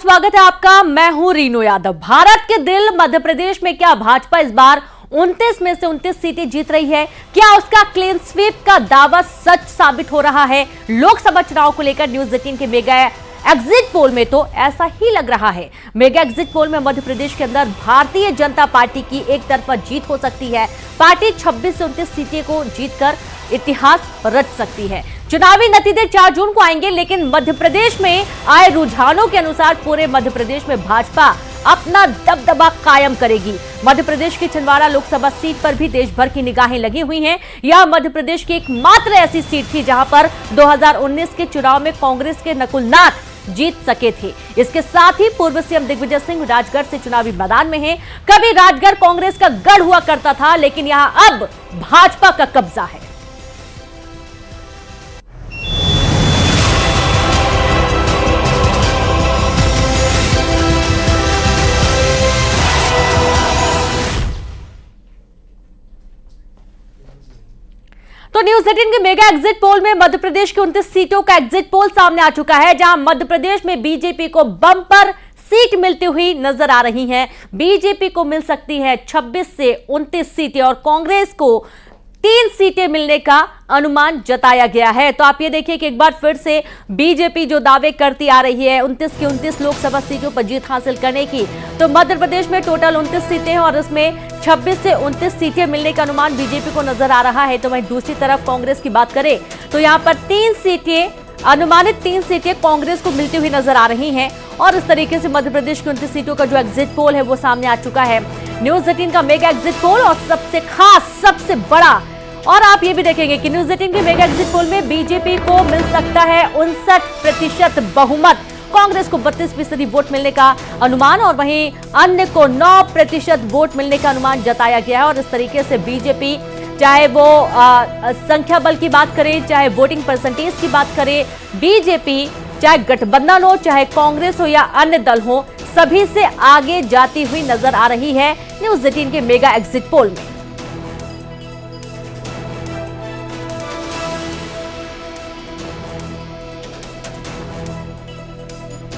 स्वागत है आपका। मैं हूं रीनू यादव। भारत के दिल मध्य प्रदेश में क्या भाजपा इस बार 29 में से 29 सीटें जीत रही है? क्या उसका क्लीन स्वीप का दावा सच साबित हो रहा है? लोकसभा चुनाव को लेकर न्यूज 18 के मेगा एग्जिट पोल में तो ऐसा ही लग रहा है। मेगा एग्जिट पोल में मध्य प्रदेश के अंदर भारतीय जनता पार्टी की एक तरफा जीत हो सकती है। पार्टी 26 से 29 सीटें को जीतकर इतिहास रच सकती है। चुनावी नतीजे 4 जून को आएंगे, लेकिन मध्य प्रदेश में आए रुझानों के अनुसार पूरे मध्य प्रदेश में भाजपा अपना दबदबा कायम करेगी। मध्य प्रदेश की छिंदवाड़ा लोकसभा सीट पर भी देश भर की निगाहें लगी हुई हैं। यह मध्य प्रदेश की एकमात्र ऐसी सीट थी जहां पर 2019 के चुनाव में कांग्रेस के नकुल नाथ जीत सके थे। इसके साथ ही पूर्व सीएम दिग्विजय सिंह राजगढ़ से चुनावी मैदान में हैं। कभी राजगढ़ कांग्रेस का गढ़ हुआ करता था, लेकिन यहां अब भाजपा का कब्जा है। तो न्यूज 18 के मेगा एग्जिट पोल में मध्य प्रदेश की 29 सीटों का एग्जिट पोल सामने आ चुका है, जहां मध्य प्रदेश में बीजेपी को बम्पर सीट मिलती हुई नजर आ रही है। बीजेपी को मिल सकती है 26 से 29 सीटें और कांग्रेस को 3 सीटें मिलने का अनुमान जताया गया है। तो आप ये देखिए कि एक बार फिर से बीजेपी जो दावे करती आ रही है 29 की 29 लोकसभा सीटों पर जीत हासिल करने की, तो मध्य प्रदेश में टोटल 29 सीटें हैं और इसमें 26 से 29 सीटें मिलने का अनुमान बीजेपी को नजर आ रहा है। तो वहीं दूसरी तरफ कांग्रेस की बात करें तो यहाँ पर 3 सीटें, अनुमानित 3 सीटें कांग्रेस को मिलती हुई नजर आ रही हैं। और इस तरीके से मध्य प्रदेश की 29 सीटों का जो एग्जिट पोल है वो सामने आ चुका है। न्यूज 18 का मेगा एग्जिट पोल और सबसे खास, सबसे बड़ा, और आप ये भी देखेंगे कि न्यूज 18 के मेगा एग्जिट पोल में बीजेपी को मिल सकता है 59% बहुमत, कांग्रेस को 32% वोट मिलने का अनुमान और वहीं अन्य को 9% वोट मिलने का अनुमान जताया गया है। और इस तरीके से बीजेपी, चाहे वो संख्या बल की बात करें, चाहे वोटिंग परसेंटेज की बात करें, बीजेपी चाहे गठबंधन हो, चाहे कांग्रेस हो या अन्य दल हो, सभी से आगे जाती हुई नजर आ रही है न्यूज 18 के मेगा एग्जिट पोल में।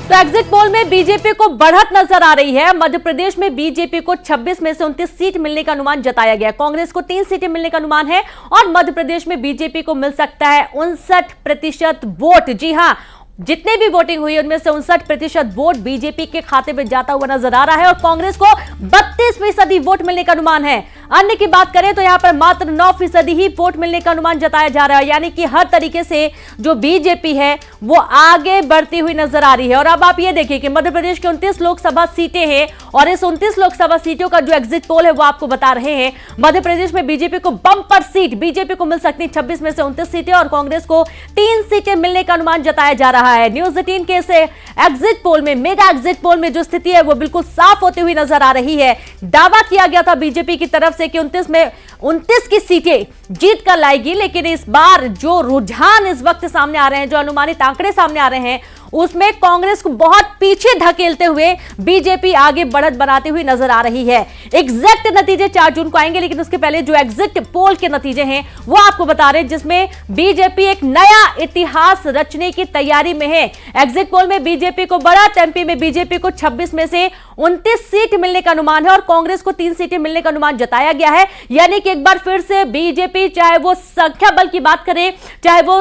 तो एग्जिट पोल में बीजेपी को बढ़त नजर आ रही है। मध्य प्रदेश में बीजेपी को 26 में से 29 सीट मिलने का अनुमान जताया गया। कांग्रेस को 3 सीटें मिलने का अनुमान है और मध्य प्रदेश में बीजेपी को मिल सकता है 59% वोट। जी हां, जितने भी वोटिंग हुई उनमें से 59% वोट बीजेपी के खाते में जाता हुआ नजर आ रहा है और कांग्रेस को 32% वोट मिलने का अनुमान है। अन्य की बात करें तो यहां पर मात्र 9% ही वोट मिलने का अनुमान जताया जा रहा है, यानी कि हर तरीके से जो बीजेपी है वो आगे बढ़ती हुई नजर आ रही है। और अब आप ये देखिए कि मध्य प्रदेश की 29 लोकसभा सीटें हैं और इस 29 लोकसभा सीटों का जो एग्जिट पोल है वो आपको बता रहे हैं मध्य प्रदेश में बीजेपी को बम्पर सीट, बीजेपी को मिल सकती है 26 में से 29 सीटें और कांग्रेस को 3 सीटें मिलने का अनुमान जताया जा रहा है। न्यूज 18 के से एग्जिट पोल में, मेगा एग्जिट पोल में जो स्थिति है वो बिल्कुल साफ होती हुई नजर आ रही है। दावा किया गया था बीजेपी की तरफ से कि 29 की सीटें जीत कर लाएगी, लेकिन इस बार जो रुझान इस वक्त सामने आ रहे हैं, जो अनुमानित आंकड़े सामने आ रहे हैं, उसमें कांग्रेस को बहुत पीछे धकेलते हुए बीजेपी आगे बढ़त बनाती हुई नजर आ रही है। एग्जैक्ट नतीजे 4 जून को आएंगे, लेकिन उसके पहले जो एग्जिट पोल के नतीजे हैं वो आपको बता रहे हैं, जिसमें बीजेपी एक नया इतिहास रचने की तैयारी में है। एग्जिट पोल में बीजेपी को बढ़त, एमपी में बीजेपी को 26 में से 29 सीट मिलने का अनुमान है और कांग्रेस को 3 सीटें मिलने का अनुमान जताया गया है। यानी कि एक बार फिर से बीजेपी, चाहे वो संख्या बल की बात करें, चाहे वो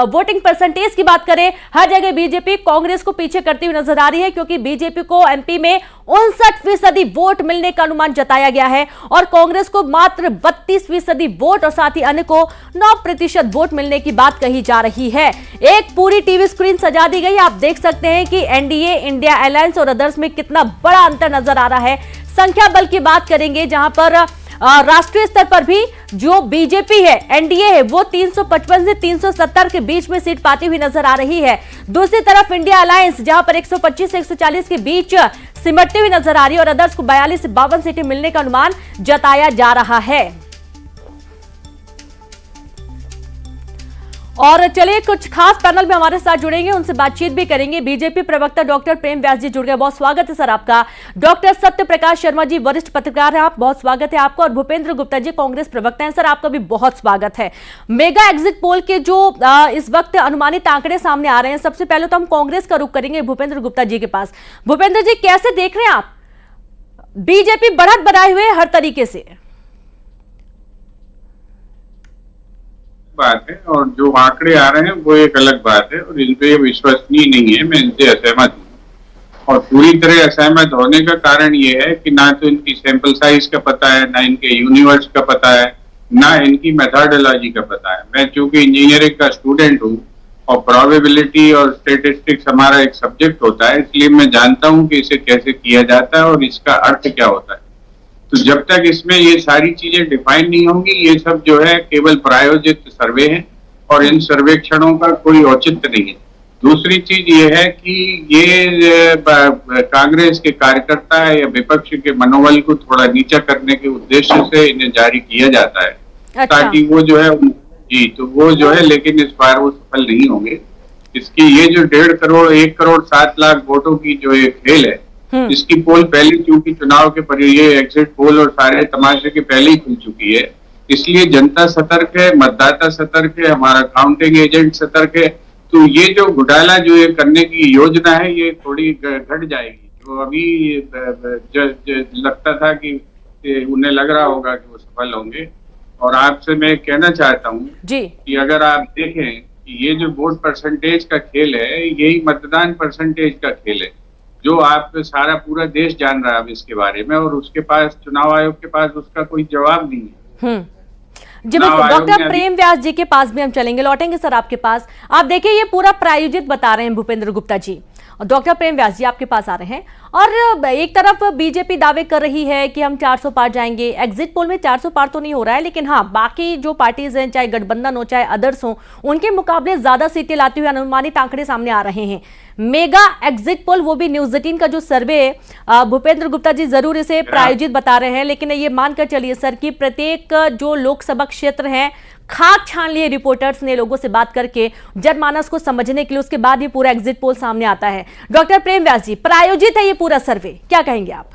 वोटिंग परसेंटेज की बात करें, हर जगह बीजेपी कांग्रेस को पीछे करती हुई नजर आ रही है, क्योंकि बीजेपी को एमपी में 59% वोट मिलने का अनुमान जताया गया है और कांग्रेस को मात्र 32% वोट और साथ ही अन्य को 9% वोट मिलने की बात कही जा रही है। एक पूरी टीवी स्क्रीन सजा दी गई, आप देख सकते हैं कि एनडीए, इंडिया अलायंस और अदर्स में कितना बड़ा अंतर नजर आ रहा है। संख्या बल की बात करेंगे, जहां पर राष्ट्रीय स्तर पर भी जो बीजेपी है, एनडीए है, वो 355 से 370 के बीच में सीट पाती हुई नजर आ रही है। दूसरी तरफ इंडिया अलायंस जहां पर 125 से 140 के बीच सिमटती हुई नजर आ रही है और अदर्स को 42 से 52 सीटें मिलने का अनुमान जताया जा रहा है। और चलिए कुछ खास पैनल में हमारे साथ जुड़ेंगे, उनसे बातचीत भी करेंगे। बीजेपी प्रवक्ता डॉक्टर प्रेम व्यास जी जुड़ गए, बहुत स्वागत है सर आपका। डॉक्टर सत्य प्रकाश शर्मा जी वरिष्ठ पत्रकार हैं, आप, बहुत स्वागत है आपका। और भूपेंद्र गुप्ता जी कांग्रेस प्रवक्ता हैं, सर आपका भी बहुत स्वागत है। मेगा एग्जिट पोल के जो इस वक्त अनुमानित आंकड़े सामने आ रहे हैं, सबसे पहले तो हम कांग्रेस का रुख करेंगे भूपेंद्र गुप्ता जी के पास। भूपेंद्र जी कैसे देख रहे हैं आप, बीजेपी बढ़त बनाए हुए हर तरीके से? बात है, और जो आंकड़े आ रहे हैं वो एक अलग बात है, और इन पे विश्वसनीय नहीं है, मैं इनसे असहमत हूँ। और पूरी तरह असहमत होने का कारण ये है कि ना तो इनकी सैंपल साइज का पता है, ना इनके यूनिवर्स का पता है, ना इनकी मेथोडोलॉजी का पता है। मैं चूंकि इंजीनियरिंग का स्टूडेंट हूँ और प्रोबेबिलिटी और स्टेटिस्टिक्स हमारा एक सब्जेक्ट होता है, इसलिए मैं जानता हूँ कि इसे कैसे किया जाता है और इसका अर्थ क्या होता है। तो जब तक इसमें ये सारी चीजें डिफाइन नहीं होंगी, ये सब जो है केवल प्रायोजित सर्वे है और इन सर्वेक्षणों का कोई औचित्य नहीं है। दूसरी चीज ये है कि ये कांग्रेस के कार्यकर्ता या विपक्ष के मनोबल को थोड़ा नीचा करने के उद्देश्य से इन्हें जारी किया जाता है। अच्छा। ताकि वो जो है जी, तो वो जो है, लेकिन इस बार वो सफल नहीं होंगे। इसकी ये जो 1.5 करोड़ 1 करोड़ 7 लाख वोटों की जो ये खेल है, इसकी पोल पहले, क्योंकि चुनाव के ये एग्जिट पोल और सारे तमाशे के पहले ही खुल चुकी है, इसलिए जनता सतर्क है, मतदाता सतर्क है, हमारा काउंटिंग एजेंट सतर्क है। तो ये जो घोटाला जो ये करने की योजना है, ये थोड़ी घट जाएगी। तो अभी लगता था कि उन्हें लग रहा होगा कि वो सफल होंगे। और आपसे मैं कहना चाहता हूँ कि अगर आप देखें कि ये जो वोट परसेंटेज का खेल है, यही मतदान परसेंटेज का खेल है, जो आप सारा पूरा देश जान रहा है अब इसके बारे में, और उसके पास, चुनाव आयोग के पास उसका कोई जवाब नहीं है। जी बिल्कुल, डॉक्टर प्रेम व्यास जी के पास भी हम चलेंगे, लौटेंगे सर आपके पास। आप देखिए ये पूरा प्रायोजित बता रहे हैं भूपेंद्र गुप्ता जी, और डॉक्टर प्रेम व्यास जी आपके पास आ रहे हैं। और एक तरफ बीजेपी दावे कर रही है कि हम 400 पार जाएंगे, एग्जिट पोल में 400 पार तो नहीं हो रहा है, लेकिन हाँ बाकी जो पार्टीज हैं, चाहे गठबंधन हो चाहे अदर्स हो, उनके मुकाबले ज्यादा सीटें लाते हुए अनुमानित आंकड़े सामने आ रहे हैं। मेगा एग्जिट पोल, वो भी न्यूज 18 का जो सर्वे है, भूपेंद्र गुप्ता जी जरूर इसे प्रायोजित बता रहे हैं, लेकिन ये मानकर चलिए सर कि प्रत्येक जो लोकसभा क्षेत्र है, खाक छान लिए रिपोर्टर्स ने लोगों से बात करके जनमानस को समझने के लिए, उसके बाद ये पूरा एग्जिट पोल सामने आता है। डॉक्टर प्रेम व्यास जी, प्रायोजित है ये पूरा सर्वे, क्या कहेंगे आप?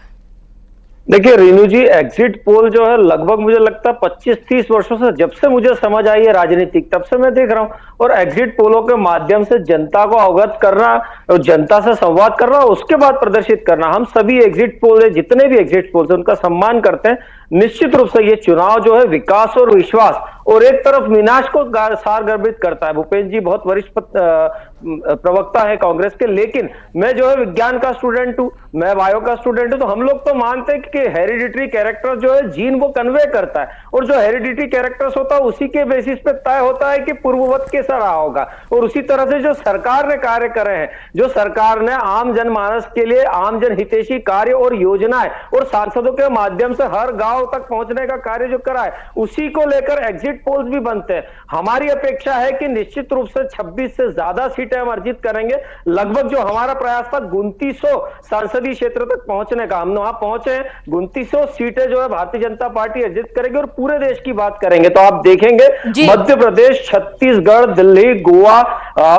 देखिए रेणु जी, एग्जिट पोल जो है लगभग मुझे लगता है 25-30 वर्षों से, जब से मुझे समझ आई है राजनीतिक, तब से मैं देख रहा हूं। और एग्जिट पोलों के माध्यम से जनता को अवगत करना और जनता से संवाद करना, उसके बाद प्रदर्शित करना, हम सभी एग्जिट पोल, जितने भी एग्जिट पोल है उनका सम्मान करते हैं। निश्चित रूप से ये चुनाव जो है विकास और विश्वास और एक तरफ विनाश को सारगर्भित करता है। भूपेंद्र जी बहुत वरिष्ठ प्रवक्ता है कांग्रेस के, लेकिन मैं जो है विज्ञान का स्टूडेंट हूं, मैं बायो का स्टूडेंट हूं, तो हम लोग तो मानते हैं कि हेरिडिटरी कैरेक्टर जो है जीन वो कन्वे करता है, और जो हेरिडिटरी कैरेक्टर्स होता है उसी के बेसिस पे तय होता है कि पूर्ववत कैसा रहा होगा। और उसी तरह से जो सरकार ने कार्य करे हैं, जो सरकार ने आम जनमानस के लिए आम जन हितैषी कार्य और योजनाएं और सांसदों के माध्यम से हर गांव तक पहुंचने का कार्य जो करा है, उसी को लेकर एग्जिट पोल्स भी बनते हैं। हमारी अपेक्षा है कि निश्चित रूप से 26 से ज्यादा सीटें हम अर्जित करेंगे। लगभग जो हमारा प्रयास था 2900 संसदीय क्षेत्र तक पहुंचने का, हम वहां पहुंचे। 2900 सीटें जो है भारतीय जनता पार्टी अर्जित करेगी। और पूरे देश की बात करेंगे तो आप देखेंगे मध्य प्रदेश, छत्तीसगढ़, दिल्ली, गोवा,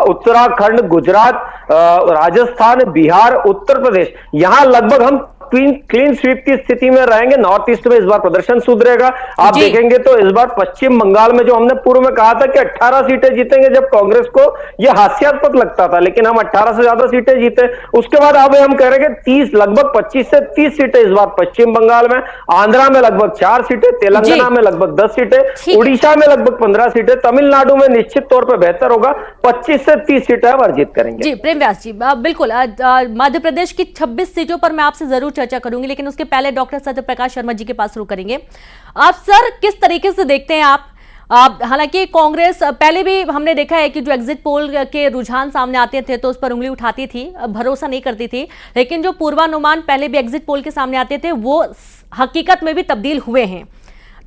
उत्तराखंड, गुजरात, राजस्थान, बिहार, उत्तर प्रदेश, यहां लगभग हम क्लीन स्वीप की स्थिति में रहेंगे। नॉर्थ ईस्ट में इस बार प्रदर्शन सुधरेगा। आप देखेंगे तो इस बार पश्चिम बंगाल में जो हमने पूर्व में कहा था कि 18 सीटें जीतेंगे, जब कांग्रेस को यह हास्यास्पद लगता था, लेकिन हम 18 से ज्यादा सीटें जीते। उसके बाद अब हम कह रहे हैं कि 30, लगभग 25 से 30 सीटें इस बार पश्चिम बंगाल में, आंध्रा में लगभग 4 सीटें, तेलंगाना में लगभग 10 सीटें, उड़ीसा में लगभग 15 सीटें, तमिलनाडु में निश्चित तौर पर बेहतर होगा, 25 से 30 सीटें हम अर्जित करेंगे। जी प्रेम व्यास जी, बिल्कुल मध्य प्रदेश की 26 सीटों पर मैं आपसे जरूर चर्चा करूंगी, लेकिन उसके पहले डॉक्टर सत्य प्रकाश शर्मा जी के पास शुरू करेंगे। आप सर किस तरीके से देखते हैं आप, हालांकि कांग्रेस पहले भी हमने देखा है कि जो एग्जिट पोल के रुझान सामने आते थे तो उस पर उंगली उठाती थी, भरोसा नहीं करती थी, लेकिन जो पूर्वानुमान पहले भी एग्जिट पोल के सामने आते थे वो हकीकत में भी तब्दील हुए हैं।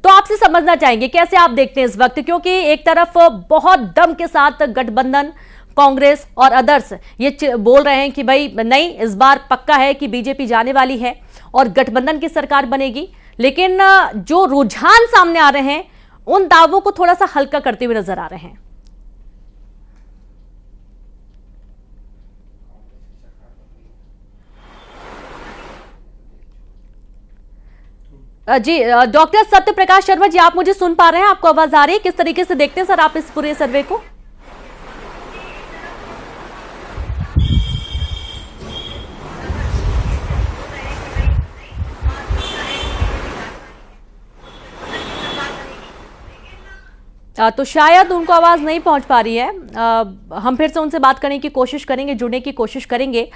तो आपसे समझना चाहेंगे कैसे आप देखते हैं इस वक्त, क्योंकि एक तरफ बहुत दम के साथ गठबंधन, कांग्रेस और अदर्स ये बोल रहे हैं कि भाई नहीं, इस बार पक्का है कि बीजेपी जाने वाली है और गठबंधन की सरकार बनेगी, लेकिन जो रुझान सामने आ रहे हैं उन दावों को थोड़ा सा हल्का करते हुए नजर आ रहे हैं। जी डॉक्टर सत्य प्रकाश शर्मा जी, आप मुझे सुन पा रहे हैं? आपको आवाज आ रही है? किस तरीके से देखते हैं सर आप इस पूरे सर्वे को? तो शायद उनको आवाज नहीं पहुंच पा रही है। हम फिर से उनसे बात करने की कोशिश करेंगे, जुड़ने की कोशिश करेंगे।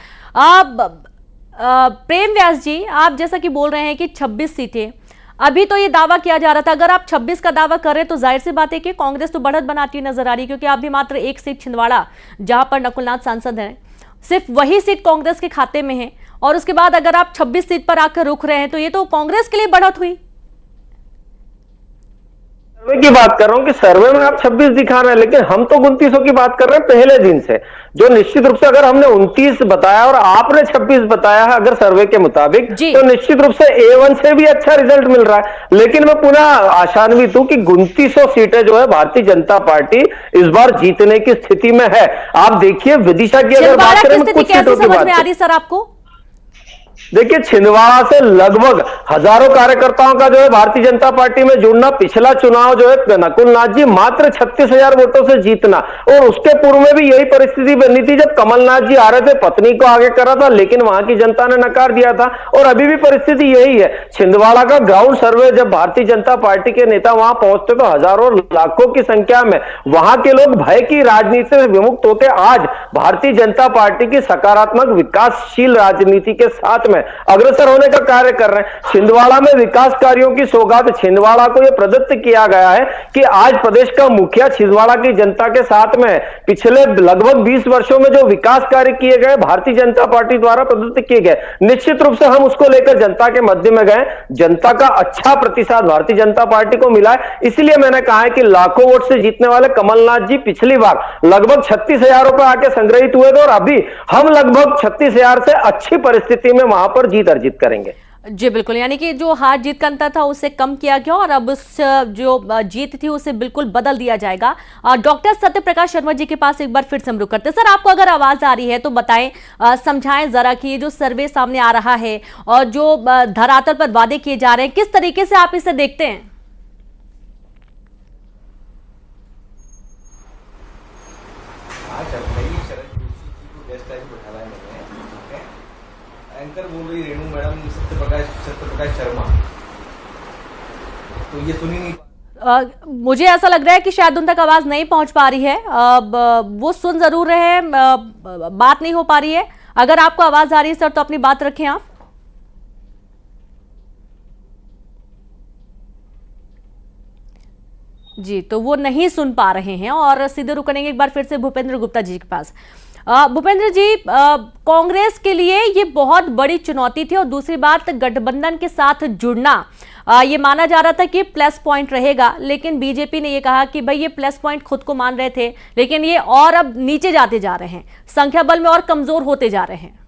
प्रेम व्यास जी, आप जैसा कि बोल रहे हैं कि 26 सीटें, अभी तो ये दावा किया जा रहा था, अगर आप 26 का दावा कर रहे हैं तो जाहिर सी बात है कि कांग्रेस तो बढ़त बनाती नजर आ रही है, क्योंकि आप भी मात्र एक सीट छिंदवाड़ा, जहां पर नकुलनाथ सांसद हैं, सिर्फ वही सीट कांग्रेस के खाते में है, और उसके बाद अगर आप 26 सीट पर आकर रुक रहे हैं तो ये तो कांग्रेस के लिए बढ़त हुई। सर्वे की बात कर रहा हूं कि सर्वे में आप 26 दिखा रहे हैं, लेकिन हम तो 29 की बात कर रहे हैं पहले दिन से, जो निश्चित रूप से अगर हमने 29 बताया और आपने 26 बताया है अगर सर्वे के मुताबिक, तो निश्चित रूप से A1 से भी अच्छा रिजल्ट मिल रहा है। लेकिन मैं पुनः आशान्वित हूं कि 2900 सीटें जो है भारतीय जनता पार्टी इस बार जीतने की स्थिति में है। आप देखिए विदिशा की अगर बात करें, कुछ सीटों की बात करें सर आपको, देखिए छिंदवाड़ा से लगभग हजारों कार्यकर्ताओं का जो है भारतीय जनता पार्टी में जुड़ना, पिछला चुनाव जो है नकुलनाथ जी मात्र 36,000 वोटों से जीतना, और उसके पूर्व में भी यही परिस्थिति बनी थी जब कमलनाथ जी आ रहे थे, पत्नी को आगे करा था, लेकिन वहां की जनता ने नकार दिया था, और अभी भी परिस्थिति यही है। छिंदवाड़ा का ग्राउंड सर्वे जब भारतीय जनता पार्टी के नेता वहां पहुंचते तो हजारों लाखों की संख्या में वहां के लोग भय की राजनीति से विमुक्त होकर आज भारतीय जनता पार्टी की सकारात्मक विकासशील राजनीति के साथ में अग्रसर होने का कार्य कर रहे हैं। छिंदवाड़ा में विकास कार्यों की सौगात छिंदवाड़ा को यह प्रदत्त किया गया है कि आज प्रदेश का मुखिया छिंदवाड़ा की जनता के साथ में पिछले लगभग 20 वर्षों में जो विकास कार्य किए गए भारतीय जनता पार्टी द्वारा प्रदत्त किए गए, निश्चित रूप से हम उसको लेकर जनता के मध्य में गए। जनता का अच्छा प्रतिसाद भारतीय जनता पार्टी को मिला है, इसलिए मैंने कहा है कि लाखों वोट से जीतने वाले कमलनाथ जी पिछली बार लगभग 36,000 रुपए आके संग्रहित हुए थे, और अभी हम लगभग 36,000 से अच्छी परिस्थिति में वहां पर जीत अर्जित करेंगे। जी बिल्कुल, यानी कि जो हार जीत का अंतर था उसे कम किया गया और अब उस जो जीत थी उसे बिल्कुल बदल दिया जाएगा। डॉक्टर सत्य प्रकाश शर्मा जी के पास एक बार फिर से हम रुक करते हैं। सर, आपको अगर आवाज आ रही है तो बताएं, समझाएं जरा कि ये जो सर्वे सामने आ रहा है और जो धरातल पर वादे किए जा रहे हैं, किस तरीके से आप इसे देखते हैं? एंकर बोल रही रेणु मैडम सत्य प्रकाश शर्मा, तो ये सुनी नहीं। मुझे ऐसा लग रहा है कि शायद उन तक आवाज नहीं पहुंच पा रही है। वो सुन जरूर रहे हैं, बात नहीं हो पा रही है। अगर आपको आवाज आ रही है सर तो अपनी बात रखें आप। जी, तो वो नहीं सुन पा रहे हैं और सीधे रुकेंगे एक बार फिर से भूपेंद्र गुप्ता जी के पास। भूपेंद्र जी, कांग्रेस के लिए ये बहुत बड़ी चुनौती थी और दूसरी बात गठबंधन के साथ जुड़ना, ये माना जा रहा था कि प्लस पॉइंट रहेगा, लेकिन बीजेपी ने ये कहा कि भाई ये प्लस पॉइंट खुद को मान रहे थे, लेकिन ये और अब नीचे जाते जा रहे हैं, संख्या बल में और कमजोर होते जा रहे हैं।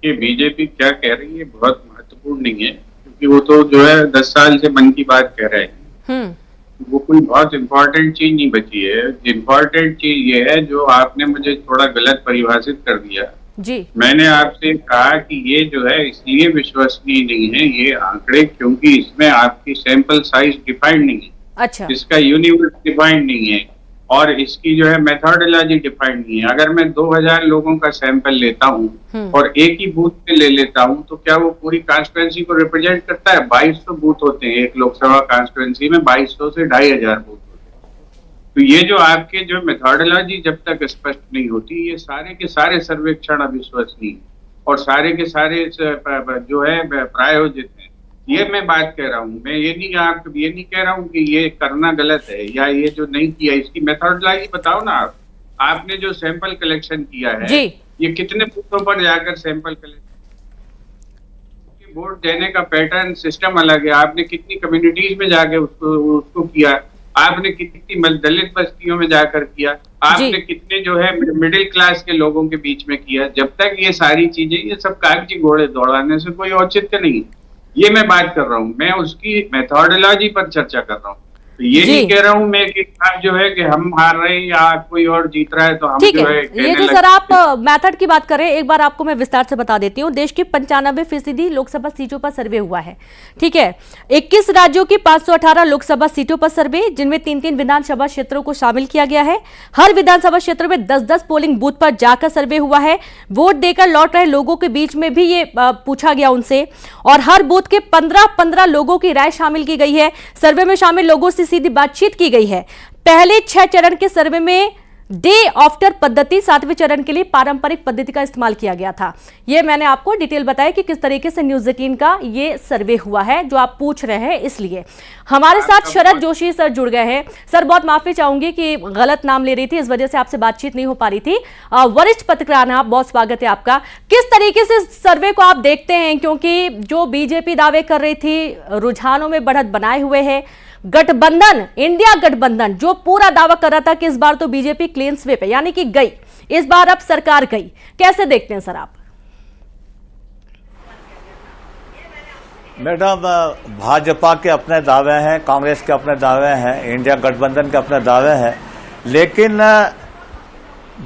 ये बीजेपी क्या कह रही है बहुत महत्वपूर्ण नहीं है, क्योंकि वो तो जो है 10 साल से मन की बात कह रहे हैं। वो कोई बहुत इम्पोर्टेंट चीज नहीं बची है। इम्पोर्टेंट चीज ये है जो आपने मुझे थोड़ा गलत परिभाषित कर दिया जी। मैंने आपसे कहा कि ये जो है इसलिए विश्वसनीय नहीं है ये आंकड़े, क्योंकि इसमें आपकी सैंपल साइज डिफाइंड नहीं है। अच्छा। इसका यूनिवर्स डिफाइंड नहीं है और इसकी जो है मेथोडोलॉजी डिफाइंड नहीं है। अगर मैं 2000 लोगों का सैंपल लेता हूँ और एक ही बूथ पे ले लेता हूँ तो क्या वो पूरी कॉन्स्टिट्यूएंसी को रिप्रेजेंट करता है? 2200 बूथ होते हैं एक लोकसभा कॉन्स्टिट्यूएंसी में, 2200 से 2500 बूथ होते हैं। तो ये जो आपके जो मेथोडोलॉजी जब तक स्पष्ट नहीं होती, ये सारे के सारे सर्वेक्षण अविश्वसनीय और सारे के सारे जो है प्रायोजित है। ये मैं बात कह रहा हूँ, मैं ये नहीं कह रहा हूँ कि ये करना गलत है या ये जो नहीं किया इसकी मेथोडोलॉजी बताओ ना आप। आपने जो सैंपल कलेक्शन किया है जी। ये कितने बूथों पर जाकर सैंपल कलेक्शन, वोट देने का पैटर्न सिस्टम अलग है। आपने कितनी कम्युनिटीज में जाके उसको किया, आपने कितनी दलित बस्तियों में जाकर किया, आपने कितने जो है मिडिल क्लास के लोगों के बीच में किया। जब तक ये सारी चीजें, ये सब कागजी घोड़े दौड़ाने से कोई औचित्य नहीं, ये मैं बात कर रहा हूँ। मैं उसकी मेथोडोलॉजी पर चर्चा कर रहा हूँ। तो ये जी। नहीं कह रहा हूं मैं कि आप जो है कि हम हार रहे हैं या कोई और जीत रहा है तो हम ठीक जो है, है ये कहने जो लगे। सर आप मेथड की बात करें, एक बार आपको मैं विस्तार से बता देती हूँ। देश की 95% लोकसभा सीटों पर सर्वे हुआ है, ठीक है। 21 राज्यों की 518 लोकसभा सीटों पर सर्वे, जिनमें 3-3 विधानसभा क्षेत्रों को शामिल किया गया है। हर विधानसभा क्षेत्र में 10-10 पोलिंग बूथ पर जाकर सर्वे हुआ है। वोट देकर लौट रहे लोगों के बीच में भी ये पूछा गया उनसे, और हर बूथ के 15-15 लोगों की राय शामिल की गई है। सर्वे में शामिल लोगों से सीधी बातचीत की गई है। पहले 6 चरण के सर्वे में डे आफ्टर पद्धति, 7वें चरण के लिए पारंपरिक पद्धति का इस्तेमाल किया गया था। यह मैंने आपको डिटेल बताया कि किस तरीके से न्यूज़ 18 का ये सर्वे हुआ है, जो आप पूछ रहे हैं। इसलिए हमारे साथ शरद जोशी सर जुड़ गए हैं। सर, बहुत माफी चाहूंगी कि गलत नाम ले रही थी, इस वजह से आपसे बातचीत नहीं हो पा रही थी। वरिष्ठ पत्रकार हैं आप, बहुत स्वागत है आपका। किस तरीके से सर्वे को आप देखते हैं, क्योंकि जो बीजेपी दावे कर रही थी, रुझानों में बढ़त बनाए हुए है। गठबंधन, इंडिया गठबंधन जो पूरा दावा कर रहा था कि इस बार तो बीजेपी क्लीन स्वीप है, यानी कि गई, इस बार अब सरकार गई, कैसे देखते हैं सर आप? मैडम, भाजपा के अपने दावे हैं, कांग्रेस के अपने दावे हैं, इंडिया गठबंधन के अपने दावे हैं, लेकिन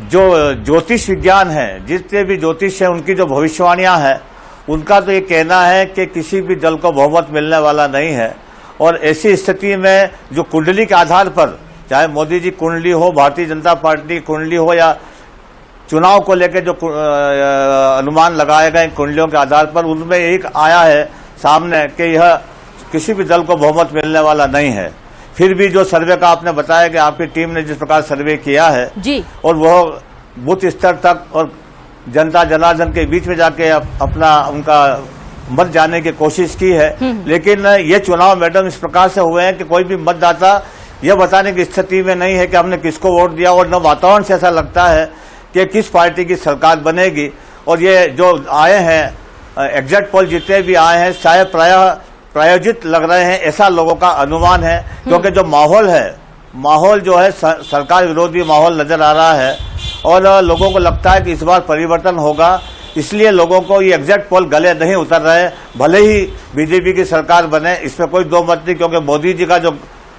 जो ज्योतिष विज्ञान है, जितने भी ज्योतिष है, उनकी जो भविष्यवाणियां हैं, उनका तो ये कहना है कि किसी भी दल को बहुमत मिलने वाला नहीं है। और ऐसी स्थिति में जो कुंडली के आधार पर, चाहे मोदी जी कुंडली हो, भारतीय जनता पार्टी कुंडली हो, या चुनाव को लेकर जो अनुमान लगाए गए कुंडलियों के आधार पर, उनमें एक आया है सामने कि यह किसी भी दल को बहुमत मिलने वाला नहीं है। फिर भी जो सर्वे का आपने बताया कि आपकी टीम ने जिस प्रकार सर्वे किया है जी, और वह बूथ स्तर तक और जनता जनार्दन के बीच में जाके अपना उनका मत जाने की कोशिश की है, लेकिन ये चुनाव मैडम इस प्रकार से हुए हैं कि कोई भी मतदाता यह बताने की स्थिति में नहीं है कि हमने किसको वोट दिया, और न वातावरण से ऐसा लगता है कि किस पार्टी की सरकार बनेगी। और ये जो आए हैं एग्जिट पोल जितने भी आए हैं, शायद प्रायोजित लग रहे हैं, ऐसा लोगों का अनुमान है। क्योंकि जो माहौल है, माहौल जो है सरकार विरोधी माहौल नजर आ रहा है, और लोगों को लगता है कि इस बार परिवर्तन होगा। इसलिए लोगों को ये एग्जिट पोल गले नहीं उतर रहे, भले ही बीजेपी की सरकार बने, इसमें कोई दो मत नहीं। क्योंकि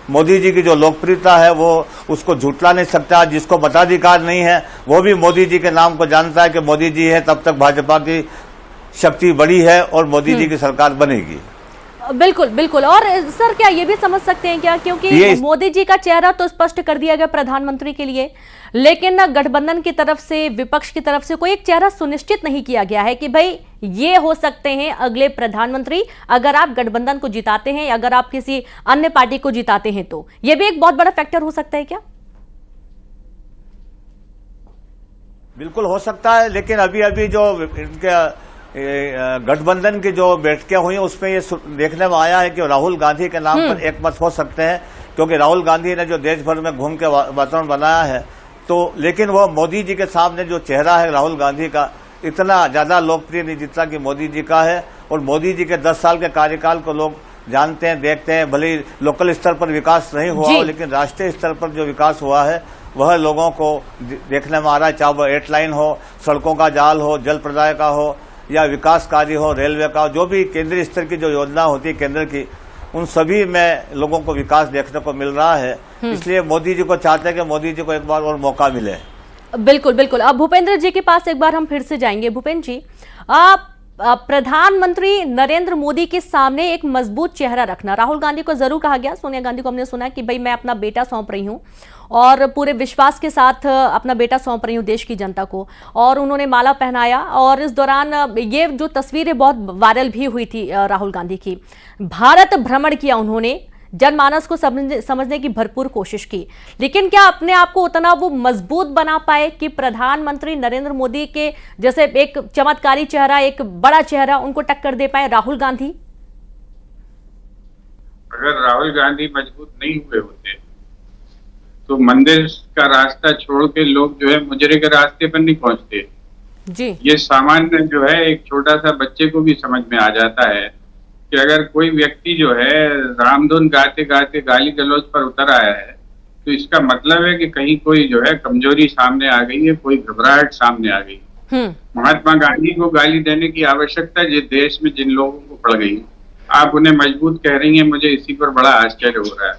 मोदी जी की जो लोकप्रियता है, वो उसको झुटला नहीं सकता। जिसको मताधिकार नहीं है, वो भी मोदी जी के नाम को जानता है कि मोदी जी है, तब तक भाजपा की शक्ति बड़ी है और मोदी जी की सरकार बनेगी। बिल्कुल बिल्कुल। और सर, क्या ये भी समझ सकते हैं क्या, क्योंकि मोदी जी का चेहरा तो स्पष्ट कर दिया गया प्रधानमंत्री के लिए, लेकिन गठबंधन की तरफ से, विपक्ष की तरफ से कोई एक चेहरा सुनिश्चित नहीं किया गया है कि भाई ये हो सकते हैं अगले प्रधानमंत्री, अगर आप गठबंधन को जिताते हैं, अगर आप किसी अन्य पार्टी को जिताते हैं, तो ये भी एक बहुत बड़ा फैक्टर हो सकता है क्या? बिल्कुल हो सकता है, लेकिन अभी जो इनके गठबंधन की जो बैठकें हुई उसमें ये देखने में आया है कि राहुल गांधी के नाम पर एक मत हो सकते हैं। क्योंकि राहुल गांधी ने जो देश भर में घूम के वातावरण बनाया है, तो लेकिन वो मोदी जी के सामने जो चेहरा है राहुल गांधी का, इतना ज्यादा लोकप्रिय नहीं जितना कि मोदी जी का है। और मोदी जी के 10 साल के कार्यकाल को लोग जानते हैं, देखते हैं। भले ही लोकल स्तर पर विकास नहीं हुआ हो, लेकिन राष्ट्रीय स्तर पर जो विकास हुआ है वह लोगों को देखने में आ रहा है। चाहे वह 8 लाइन हो, सड़कों का जाल हो, जल प्रदाय का हो, या विकास कार्य हो, रेलवे का, जो भी केंद्रीय स्तर की जो योजना होती है केंद्र की, उन सभी में लोगों को विकास देखने को मिल रहा है। इसलिए मोदी जी को चाहते हैं कि मोदी जी को एक बार और मौका मिले। बिल्कुल बिल्कुल। अब भूपेंद्र जी के पास एक बार हम फिर से जाएंगे। भूपेंद्र जी, आप प्रधानमंत्री नरेंद्र मोदी के सामने एक मजबूत चेहरा रखना, राहुल गांधी को जरूर कहा गया, सोनिया गांधी को हमने सुना कि भाई मैं अपना बेटा सौंप रही हूं और पूरे विश्वास के साथ अपना बेटा सौंप रही हूं देश की जनता को, और उन्होंने माला पहनाया। और इस दौरान ये जो तस्वीरें बहुत वायरल भी हुई थी राहुल गांधी की, भारत भ्रमण किया उन्होंने, जनमानस को समझने की भरपूर कोशिश की, लेकिन क्या अपने आप को उतना वो मजबूत बना पाए कि प्रधानमंत्री नरेंद्र मोदी के जैसे एक चमत्कारी चेहरा, एक बड़ा चेहरा, उनको टक्कर दे पाए राहुल गांधी? अगर राहुल गांधी मजबूत नहीं हुए होते तो मंदिर का रास्ता छोड़ के लोग जो है मुजरे के रास्ते पर नहीं पहुंचते जी। ये सामान्य जो है एक छोटा सा बच्चे को भी समझ में आ जाता है कि अगर कोई व्यक्ति जो है रामधुन गाते गाते गाली गलौज पर उतर आया है, तो इसका मतलब है कि कहीं कोई जो है कमजोरी सामने आ गई है, कोई घबराहट सामने आ गई। महात्मा गांधी को गाली देने की आवश्यकता जिस देश में जिन लोगों को पड़ गई, आप उन्हें मजबूत कह रही हैं, मुझे इसी पर बड़ा आश्चर्य हो रहा है।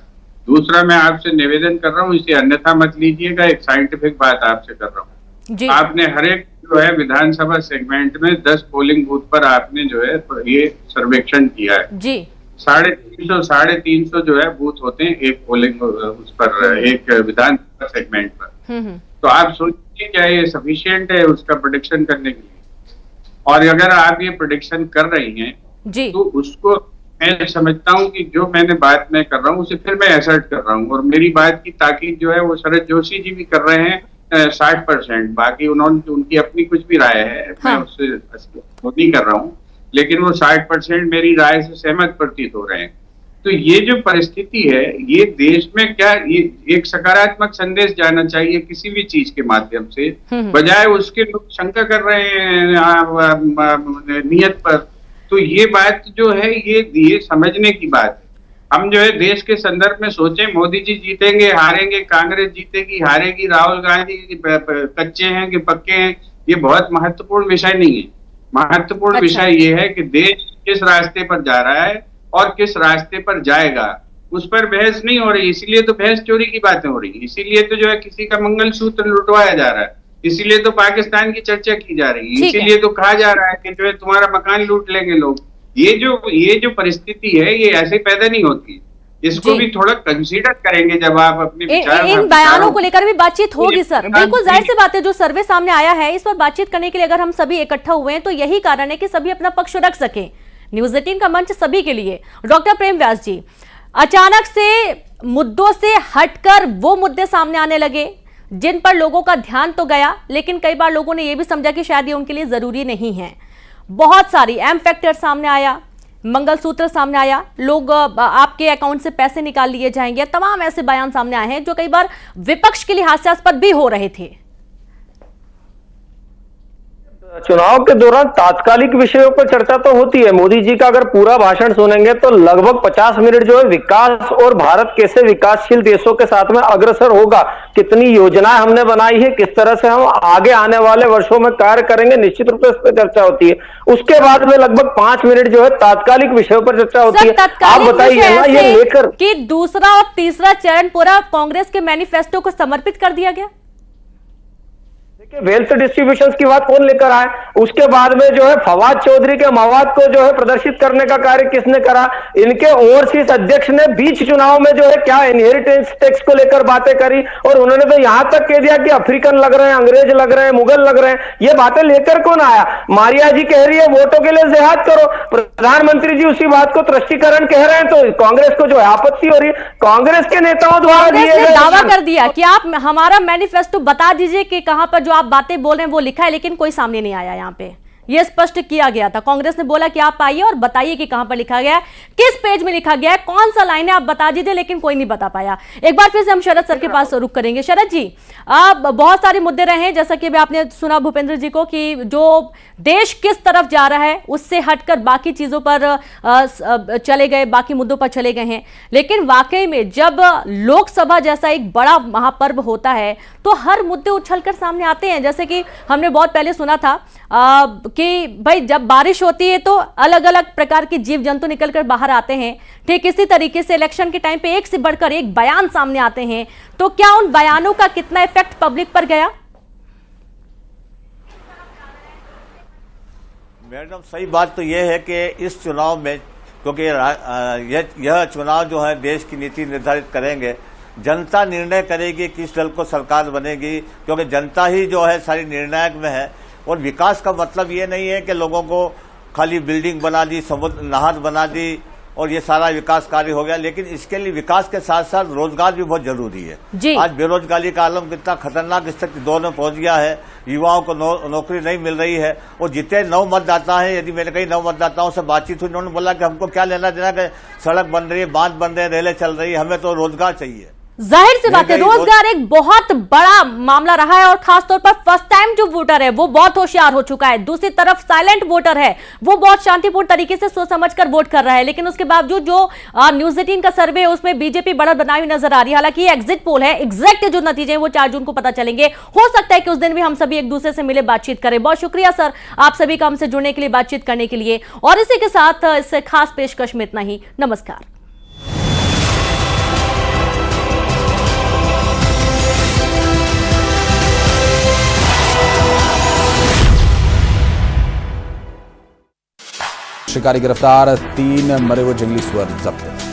दूसरा, मैं आपसे निवेदन कर रहा हूँ, इसे अन्यथा मत लीजिएगा, एक साइंटिफिक बात आपसे कर रहा हूँ। जी आपने हर एक जो है विधानसभा सेगमेंट में 10 पोलिंग बूथ पर आपने जो है ये सर्वेक्षण किया है। जी 350 जो है बूथ होते हैं एक पोलिंग उस पर, एक विधानसभा सेगमेंट पर। तो आप सोचिए क्या ये सफिशिएंट है उसका प्रेडिक्शन करने के लिए? और अगर आप ये प्रेडिक्शन कर रही हैं जी तो उसको मैं समझता हूँ कि जो मैंने बात मैं कर रहा हूँ उसे फिर मैं असर्ट कर रहा हूँ, और मेरी बात की ताकीद जो है वो शरद जोशी जी भी कर रहे हैं 60%। बाकी उन्होंने उनकी अपनी कुछ भी राय है, मैं हाँ। उससे नहीं कर रहा हूँ, लेकिन वो 60% मेरी राय से सहमत प्रतीत हो रहे हैं। तो ये जो परिस्थिति है, ये देश में क्या ये एक सकारात्मक संदेश जाना चाहिए किसी भी चीज के माध्यम से, बजाय उसके लोग शंका कर रहे हैं नियत पर। तो ये बात जो है ये समझने की बात है। हम जो है देश के संदर्भ में सोचें, मोदी जी जीतेंगे हारेंगे, कांग्रेस जीतेगी हारेगी, राहुल गांधी कच्चे हैं कि पक्के हैं, ये बहुत महत्वपूर्ण विषय नहीं है। महत्वपूर्ण विषय ये है कि देश किस रास्ते पर जा रहा है और किस रास्ते पर जाएगा, उस पर बहस नहीं हो रही। इसीलिए तो बहस चोरी की बातें हो रही है, इसीलिए तो जो है किसी का मंगलसूत्र लुटवाया जा रहा है, इसीलिए तो पाकिस्तान की चर्चा की जा रही है, इसीलिए तो कहा जा रहा है कि जो है तुम्हारा मकान लूट लेंगे लोग। ये जो परिस्थिति है ये ऐसे पैदा नहीं होती, इसको भी थोड़ा कंसीडर करेंगे जब आप अपने विचार इन बयानों को लेकर भी बातचीत होगी सर। बिल्कुल जाहिर सी बात है, जो सर्वे सामने आया है इस पर बातचीत करने के लिए अगर हम सभी इकट्ठा हुए हैं तो यही कारण है कि सभी अपना पक्ष रख सके। न्यूज़ 18 का मंच सभी के लिए। डॉक्टर प्रेम व्यास जी, अचानक से मुद्दों से हटकर वो मुद्दे सामने आने लगे जिन पर लोगों का ध्यान तो गया, लेकिन कई बार लोगों ने यह भी समझा कि शायद ये उनके लिए जरूरी नहीं है। बहुत सारी एम फैक्टर सामने आया, मंगलसूत्र सामने आया, लोग आपके अकाउंट से पैसे निकाल लिए जाएंगे, तमाम ऐसे बयान सामने आए हैं जो कई बार विपक्ष के लिए हास्यास्पद भी हो रहे थे। चुनाव के दौरान तात्कालिक विषयों पर चर्चा तो होती है। मोदी जी का अगर पूरा भाषण सुनेंगे तो लगभग 50 मिनट जो है विकास और भारत कैसे विकासशील देशों के साथ में अग्रसर होगा, कितनी योजनाएं हमने बनाई है, किस तरह से हम आगे आने वाले वर्षों में कार्य करेंगे, निश्चित रूप से इस पर चर्चा होती है। उसके बाद में लगभग 5 मिनट जो है तात्कालिक विषयों पर चर्चा होती है। आप बताइए ना, ये लेकर कि दूसरा और तीसरा चरण पूरा कांग्रेस के मैनिफेस्टो को समर्पित कर दिया गया। वेल्थ डिस्ट्रीब्यूशन की बात कौन लेकर आए? उसके बाद में जो है फवाद चौधरी के मवाद को जो है प्रदर्शित करने का कार्य किसने करा? इनके ओवरसीज अध्यक्ष ने बीच चुनाव में जो है क्या इनहेरिटेंस टैक्स को लेकर बातें करी, और उन्होंने तो यहां तक कह दिया कि अफ्रीकन लग रहे हैं, अंग्रेज लग रहे हैं, मुगल लग रहे हैं। ये बातें लेकर कौन आया? मारिया जी कह रही है वोटों के लिए जिहाद करो, प्रधानमंत्री जी उसी बात को तुष्टीकरण कह रहे हैं, तो कांग्रेस को जो है आपत्ति हो रही है। कांग्रेस के नेताओं द्वारा दिए गए दावा कर दिया कि आप हमारा मैनिफेस्टो बता दीजिए कि कहां पर जो आप बातें बोल रहे हैं वो लिखा है, लेकिन कोई सामने नहीं आया। यहां पे ये स्पष्ट किया गया था, कांग्रेस ने बोला कि आप आइए और बताइए कि कहां पर लिखा गया है, किस पेज में लिखा गया है, कौन सा लाइन है, आप बता दीजिए, लेकिन कोई नहीं बता पाया। एक बार फिर से हम शरद सर के पास रुख करेंगे। शरद जी, बहुत सारे मुद्दे रहे हैं, जैसा कि अभी आपने सुना भूपेंद्र जी को कि जो देश किस तरफ जा रहा है उससे हटकर बाकी चीजों पर चले गए, बाकी मुद्दों पर चले गए हैं। लेकिन वाकई में जब लोकसभा जैसा एक बड़ा महापर्व होता है तो हर मुद्दे उछलकर सामने आते हैं। जैसे कि हमने बहुत पहले सुना था कि भाई जब बारिश होती है तो अलग अलग प्रकार के जीव जंतु निकलकर बाहर आते हैं, ठीक इसी तरीके से इलेक्शन के टाइम पे एक से बढ़कर एक बयान सामने आते हैं। तो क्या उन बयानों का कितना इफेक्ट पब्लिक पर गया? मैडम, सही बात तो यह है कि इस चुनाव में, क्योंकि यह चुनाव जो है देश की नीति निर्धारित करेंगे, जनता निर्णय करेगी किस दल को सरकार बनेगी, क्योंकि जनता ही जो है सारी निर्णायक में है। और विकास का मतलब ये नहीं है कि लोगों को खाली बिल्डिंग बना दी, समुद्र नहर बना दी और ये सारा विकास कार्य हो गया, लेकिन इसके लिए विकास के साथ साथ रोजगार भी बहुत जरूरी है। आज बेरोजगारी का आलम कितना खतरनाक स्थिति दौर में पहुंच गया है, युवाओं को नौकरी नहीं मिल रही है। और जितने नव मतदाता हैं, यदि मेरे कई नव मतदाताओं से बातचीत हुई, उन्होंने बोला कि हमको क्या लेना देना कि सड़क बन रही है, बांध बन रहे हैं, रेलें चल रही है, हमें तो रोजगार चाहिए। जाहिर सी बात है, रोजगार एक बहुत बड़ा मामला रहा है और खासतौर पर फर्स्ट टाइम जो वोटर है वो बहुत होशियार हो चुका है। दूसरी तरफ साइलेंट वोटर है, वो बहुत शांतिपूर्ण तरीके से सोच समझकर वोट कर रहा है। लेकिन उसके बावजूद जो न्यूज़ 18 का सर्वे है उसमें बीजेपी बढ़त बनाई हुई नजर आ रही है। हालांकि ये एग्जिट पोल है, एग्जैक्ट जो नतीजे हैं वो 4 जून को पता चलेंगे। हो सकता है कि उस दिन भी हम सभी एक दूसरे से मिले, बातचीत करें। बहुत शुक्रिया सर आप सभी का हमसे जुड़ने के लिए, बातचीत करने के लिए। और इसी के साथ इस खास पेशकश में इतना ही। नमस्कार। शिकारी गिरफ्तार, 3 मरे हुए जंगली सुअर जब्त।